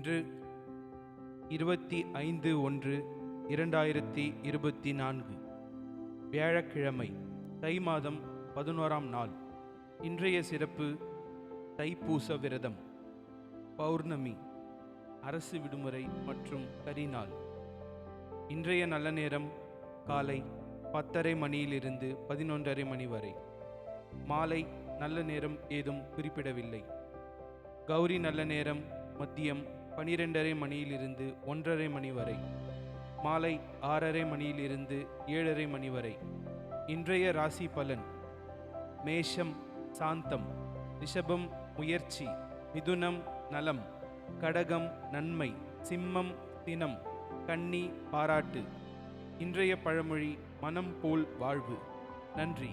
இன்று 25/1/2024 வியாழக்கிழமை, தை மாதம் 11ஆம் நாள். இன்றைய சிறப்பு தைப்பூச விரதம், பௌர்ணமி, அரசு விடுமுறை மற்றும் கரிநாள். இன்றைய நல்ல நேரம் காலை 10:30 மணியிலிருந்து 11:30 மணி வரை. மாலை நல்ல நேரம் ஏதும் குறிப்பிடவில்லை. கௌரி நல்ல நேரம் மதியம் 12:30 மணியிலிருந்து 1:30 மணி வரை. மாலை 6:30 மணியிலிருந்து 7:30 மணி வரை. இன்றைய ராசி பலன்: மேஷம் சாந்தம், ரிஷபம் முயற்சி, மிதுனம் நலம், கடகம் நன்மை, சிம்மம் சினம், கன்னி பாராட்டு. இன்றைய பழமொழி: மனம் போல் வாழ்வு. நன்றி.